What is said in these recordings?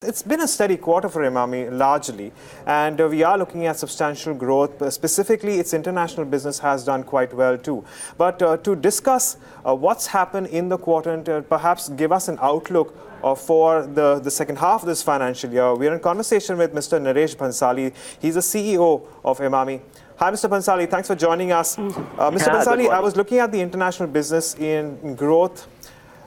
it's been a steady quarter for Emami largely, and we are looking at substantial growth. Specifically, its international business has done quite well too. But to discuss what's happened in the quarter and to perhaps give us an outlook for the second half of this financial year, we are in conversation with Mr. Naresh Bhansali. He's the CEO of Emami. Hi, Mr. Bhansali. Thanks for joining us. Mr. Bhansali, I was looking at the international business in growth.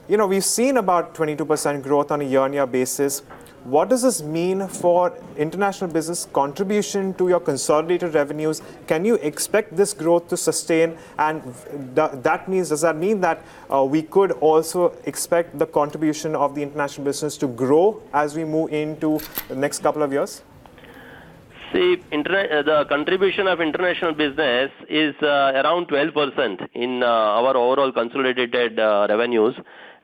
You know, we've seen about 22% growth on a year-on-year basis. What does this mean for international business contribution to your consolidated revenues? Can you expect this growth to sustain? And does that mean that we could also expect the contribution of the international business to grow as we move into the next couple of years? See, the contribution of international business is around 12% in our overall consolidated revenues.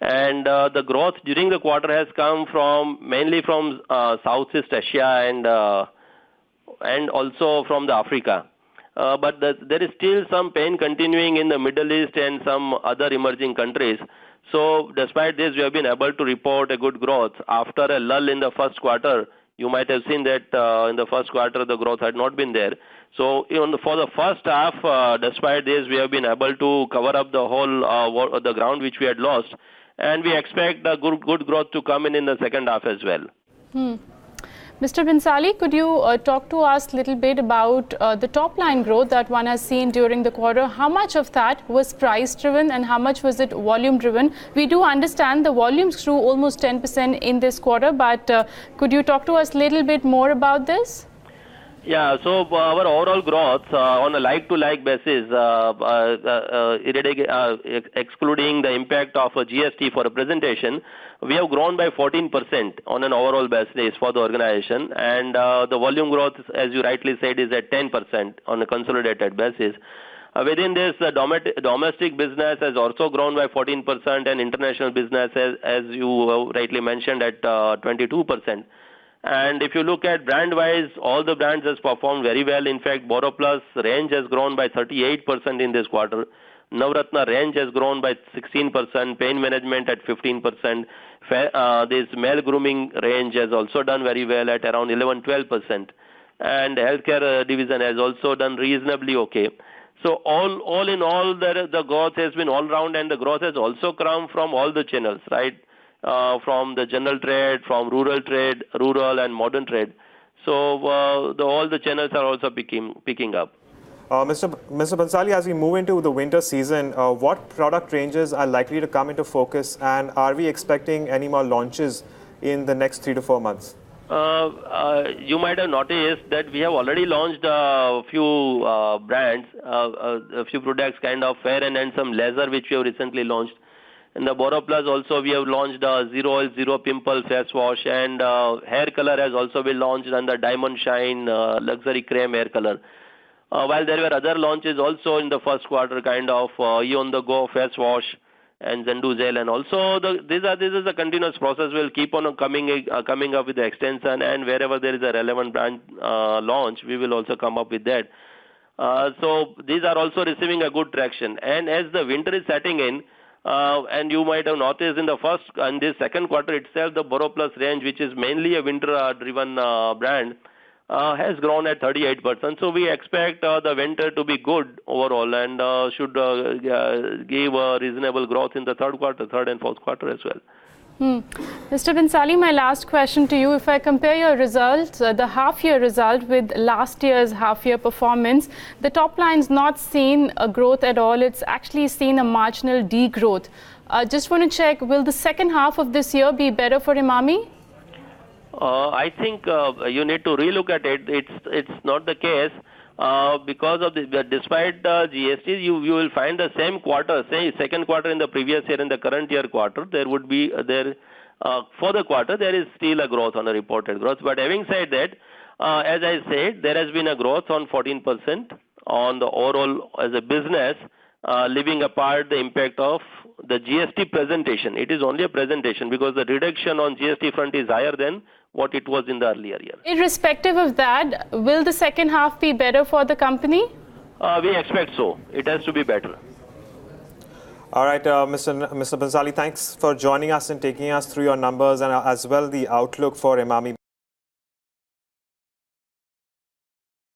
And the growth during the quarter has come mainly from Southeast Asia and also from the Africa. But there is still some pain continuing in the Middle East and some other emerging countries. So despite this, we have been able to report a good growth. After a lull in the first quarter, you might have seen that in the first quarter, the growth had not been there. So for the first half, despite this, we have been able to cover up the whole the ground which we had lost. And we expect the good growth to come in the second half as well. Mr. Bhansali, could you talk to us a little bit about the top line growth that one has seen during the quarter? How much of that was price driven and how much was it volume driven? We do understand the volumes grew almost 10% in this quarter, but could you talk to us a little bit more about this? Yeah, so our overall growth on a like-to-like basis, excluding the impact of GST for a presentation, we have grown by 14% on an overall basis for the organization. And the volume growth, as you rightly said, is at 10% on a consolidated basis. Within this, the domestic business has also grown by 14% and international business, as you rightly mentioned, at 22%. And if you look at brand-wise, all the brands has performed very well. In fact, Boro Plus range has grown by 38% in this quarter. Navratna range has grown by 16%. Pain management at 15%. This male grooming range has also done very well at around 11-12%. And healthcare division has also done reasonably okay. So all in all, the growth has been all round, and the growth has also come from all the channels, right? From the general trade, from rural and modern trade. So all the channels are also picking up. Mr. Bhansali, as we move into the winter season, what product ranges are likely to come into focus, and are we expecting any more launches in the next 3 to 4 months? You might have noticed that we have already launched a few brands, a few products, kind of fair and some laser, which we have recently launched. In the Boro Plus also, we have launched Zero Oil, Zero Pimple face wash, and hair color has also been launched under Diamond Shine Luxury Creme hair color. While there were other launches also in the first quarter, kind of E on the Go face wash and Zendu Gel, and also this is a continuous process. We'll keep on coming up with the extension, and wherever there is a relevant brand launch, we will also come up with that. So these are also receiving a good traction. And as the winter is setting in, and you might have noticed in this second quarter itself, the Boro Plus range, which is mainly a winter-driven brand, has grown at 38%. So we expect the winter to be good overall and should give a reasonable growth in the third and fourth quarter as well. Mr. Bhansali, my last question to you. If I compare your results, the half-year result with last year's half-year performance, the top line's not seen a growth at all. It's actually seen a marginal degrowth. Just want to check, will the second half of this year be better for Emami? I think you need to relook at it. It's not the case. Because of despite the GST, you will find the same quarter, say second quarter in the previous year and the current year quarter, there would be for the quarter there is still a growth on a reported growth. But having said that, as I said, there has been a growth on 14% on the overall as a business, leaving apart the impact of the GST presentation. It is only a presentation because the reduction on GST front is higher than what it was in the earlier year. Irrespective of that, will the second half be better for the company? We expect so. It has to be better. All right, Mr. Bhansali, thanks for joining us and taking us through your numbers and as well the outlook for Emami.